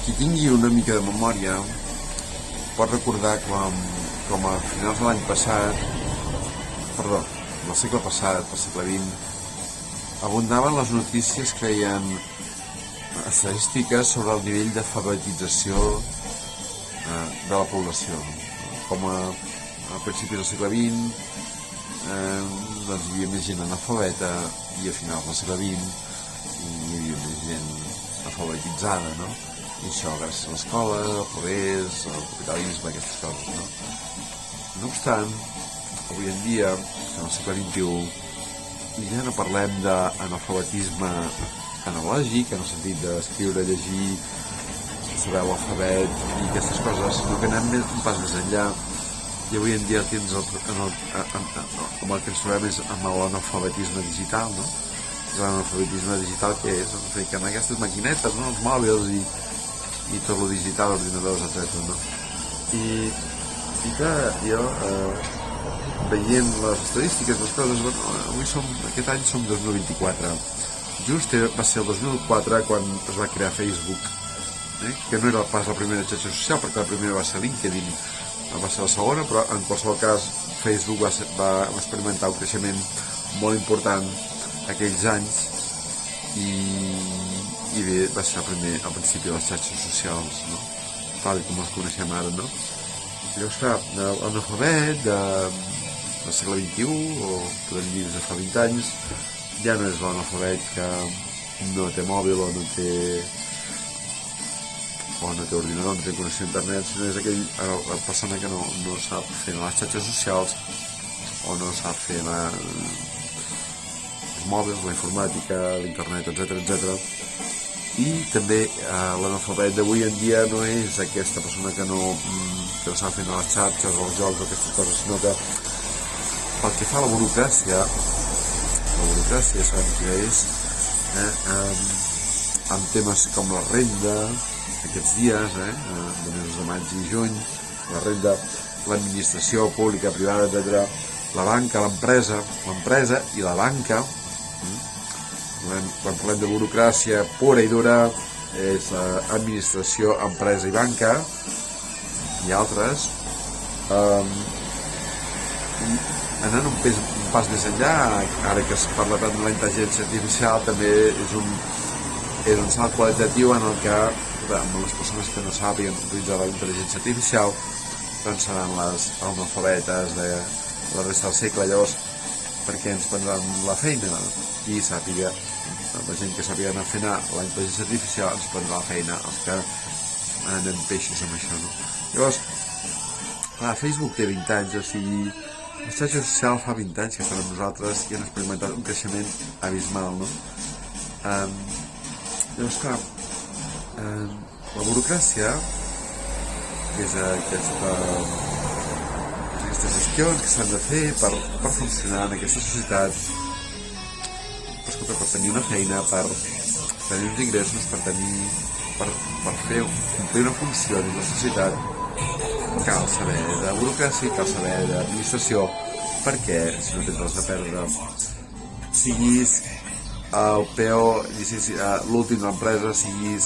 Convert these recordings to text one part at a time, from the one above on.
Qui tingui una mica de memòria pot recordar com a finals de l'any passat, perdó, del segle passat, del segle XX, abundaven les notícies que feien estadístiques sobre el nivell d'alfabetització de la població. Com a principis del segle XX doncs hi havia més gent analfabeta i a finals del segle XX hi havia més gent alfabetitzada, no? I això gràcies a l'escola, al progrés, al capitalisme, aquestes coses, no? No obstant, avui en dia, en el segle XXI, ja no parlem d'analfabetisme analògic, en el sentit d'escriure, llegir, saber l'alfabet i aquestes coses, sinó que anem un pas més enllà. I avui en dia amb el que ens trobem és amb l'analfabetisme digital, no? L'analfabetisme digital què és? Que en aquestes maquinetes, no? Els mòbils i tot lo digital, ordinadors, etc. No? I clar, jo veient les estadístiques, les coses, avui aquest any som 2024. Just va ser el 2004 quan es va crear Facebook, que no era pas la primera xarxa social, perquè la primera va ser LinkedIn, va ser la segona, però en qualsevol cas Facebook va experimentar un creixement molt important aquells anys i bé, va ser al principi de les xarxes socials, no? Tal com les coneixem ara, no? I llavors, clar, l'analfabet del segle XXI, o podem dir des de fa 20 anys, ja no és l'analfabet que no té mòbil o no té ordinador, no té connexió a internet, sinó és la persona que no sap fer les xarxes socials o no sap fer els mòbils, la informàtica, l'internet, etc. I també l'analfabet d'avui en dia no és aquesta persona que no sap fer les xarxes o els jocs o aquestes coses, sinó que pel que fa a la burocràcia sabem quina és, amb temes com la renda, aquests dies, de mesos de maig i juny, la renda, l'administració pública, privada, etc., la banca, l'empresa i la banca. Quan parlem de burocràcia pura i dura és administració, empresa i banca i altres. Anant un pas més enllà, ara que es parla tant de la intel·ligència artificial, també és un salt qualitatiu en el que amb les persones que no sàpiguen utilitzar la intel·ligència artificial doncs seran les analfabetes de la resta del segle. Llavors, perquè ens prendran la feina i sàpiga, la gent que sàpiga anar a fer la intel·ligència artificial ens prendrà la feina, els que anem peixos amb això, no? Llavors, clar, Facebook té 20 anys, o sigui, les xarxes socials fa 20 anys que estan amb nosaltres i han experimentat un creixement abismal, no? Llavors, clar, la burocràcia, que és aquestes gestions que s'han de fer per funcionar en aquesta societat, per tenir una feina, per tenir uns ingressos, per complir una funció en la societat, cal saber de burocràcia, cal saber d'administració, perquè si no tens res a perdre, siguis el peó, l'últim de l'empresa, siguis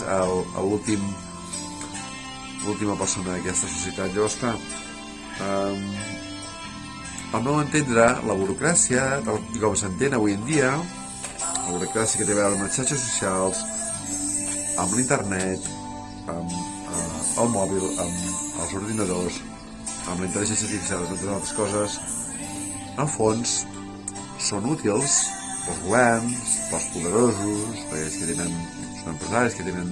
l'última persona d'aquesta societat. Llavors, clar, al meu entendre, la burocràcia, i com s'entén avui en dia, la burocràcia que té a veure amb les xarxes socials, amb l'internet, amb el mòbil, amb els ordinadors, amb la intel·ligència artificial, entre altres coses, en fons, són útils pels governs, pels poderosos, perquè són empresaris que tenen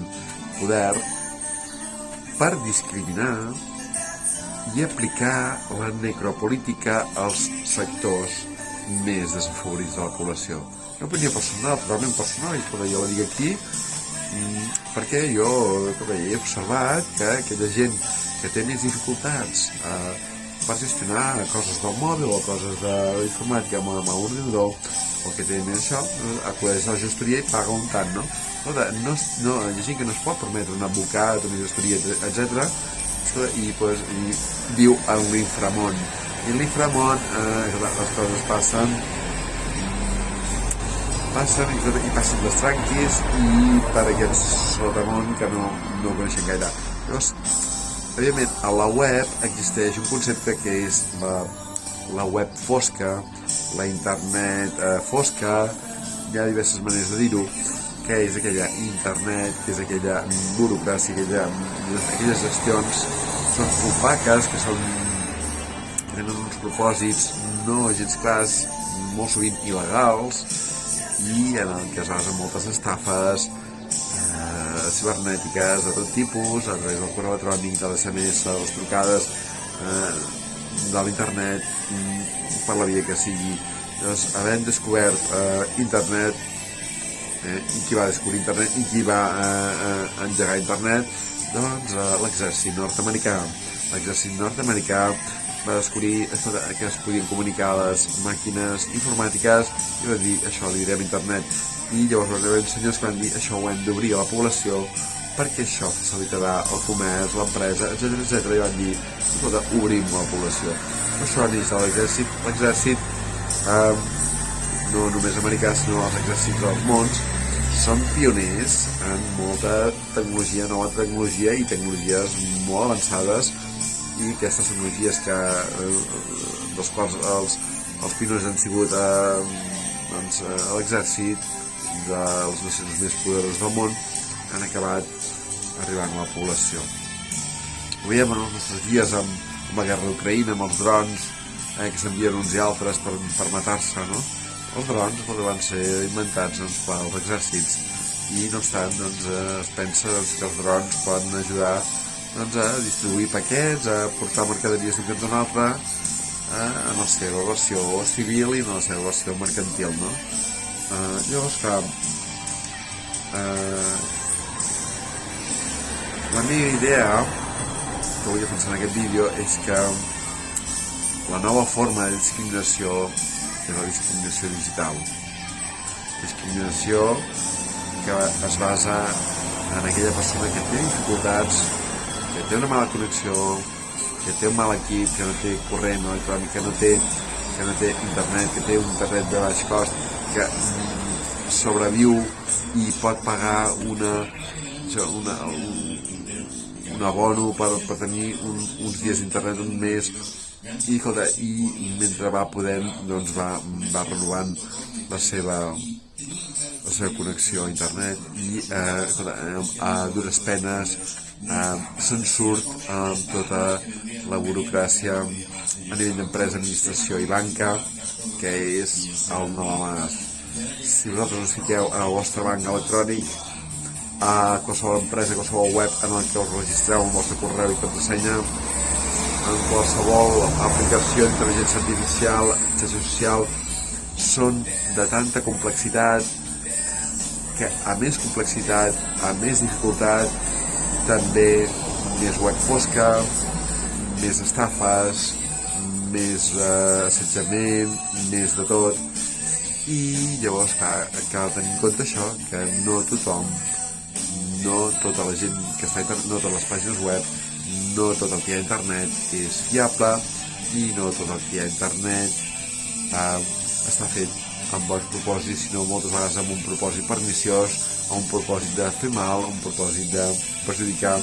poder, per discriminar i aplicar la necropolítica als sectors més desafavorits de la població. Una opinió personal, totalment personal, i jo la dic aquí, perquè jo he observat que aquella gent que té més dificultats per gestionar coses del mòbil o coses d'informàtica amb un ordinador, o que té més això, acudeix a la gestoria i paga un tant, no? Hi ha gent que no es pot permetre un advocat, una gestoria, etc. I viu en l'inframón. I en l'inframón les coses passen passen i passen les tranquis i per aquest sotamón que no coneixem gaire. Llavors, evidentment, a la web existeix un concepte que és la web fosca, la internet fosca, hi ha diverses maneres de dir-ho, que és aquella internet, que és aquella burocràcia, aquelles gestions són opaques, que tenen uns propòsits no gens clars, molt sovint il·legals, i en el que es basen moltes estafes cibernètiques de tot tipus, a través del correu electrònic, de l'SMS, de les trucades, de l'internet, per la via que sigui. Llavors, havent descobert internet, i qui va descobrir internet i qui va engegar internet, doncs l'exèrcit nord-americà. L'exèrcit nord-americà va descobrir que es podien comunicar les màquines informàtiques i va dir, això li direm internet. I llavors van haver senyors que van dir, això ho hem d'obrir a la població perquè això facilitarà el comerç, l'empresa, etc. I van dir, escolta, obrim-ho a la població. Això neix de l'exèrcit. L'exèrcit, no només americà, sinó els exèrcits dels mons, són pioners en molta tecnologia, nova tecnologia i tecnologies molt avançades, i aquestes tecnologies dels quals els pioners han sigut l'exèrcit de les nacions més poderoses del món, han acabat arribant a la població. Ho veiem en els nostres dies amb la guerra d'Ucraïna, amb els drons que s'envien uns i altres per matar-se, no? Els drons van ser inventats pels exèrcits i no obstant es pensa que els drons poden ajudar a distribuir paquets, a portar mercaderies d'un lloc a un altre en la seva versió civil i en la seva versió mercantil, no? Llavors, clar, la meva idea que vull defensar en aquest vídeo és que la nova forma de discriminació és la discriminació digital. Discriminació que es basa en aquella persona que té dificultats, que té una mala connexió, que té un mal equip, que no té corrent electrònic, que no té internet, que té un internet de baix cost, que sobreviu i pot pagar un abono per tenir uns dies d'internet, un mes, i mentre va podent va renovant la seva connexió a internet i a dures penes se'n surt amb tota la burocràcia a nivell d'empresa, administració i banca, que és el Nalamàs. Si vosaltres us fiqueu en el vostre banc electrònic, a qualsevol empresa, a qualsevol web en el que us registreu amb el vostre correu i contrasenya, en qualsevol aplicació d'intel·ligència artificial, xarxa social, són de tanta complexitat que a més complexitat, a més dificultat, també més web fosca, més estafes, més assetjament, més de tot. I llavors cal tenir en compte això, que no tothom, no tota la gent que està a internet, no totes les pàgines web, no tot el que hi ha a internet és fiable i no tot el que hi ha a internet està fet amb bons propòsits, sinó moltes vegades amb un propòsit perniciós, amb un propòsit de fer mal, un propòsit de perjudicar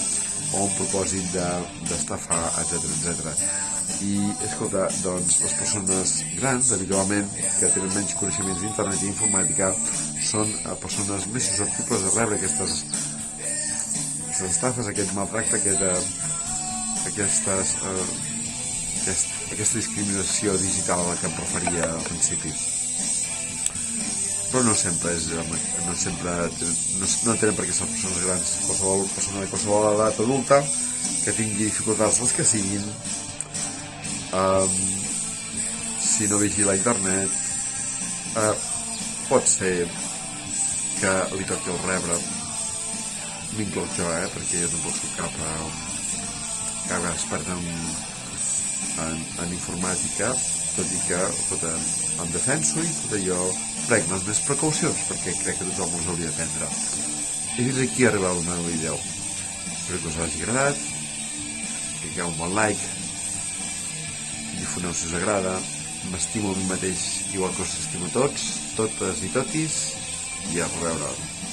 o un propòsit d'estafar, etc. I, escolta, doncs les persones grans, habitualment, que tenen menys coneixements d'internet i informàtica, són persones més susceptibles de rebre aquestes estafes, aquest maltracte, aquesta discriminació digital a la que em referia al principi. Però no tenen per què ser persones grans. Qualsevol persona de qualsevol edat adulta que tingui dificultats, les que siguin, si no vigila internet, pot ser que li toqui el rebre. M'incloc jo, perquè jo tampoc soc cap expert en informàtica, tot i que em defenso i tot allò prenc les més precaucions, perquè crec que tothom els hauria de prendre. I fins aquí ha arribat el meu vídeo. Espero que us hagi agradat, cliqueu un bon like, difoneu si us agrada, m'estimo a mi mateix igual que us estimo a tots, totes i totis, i a reveure.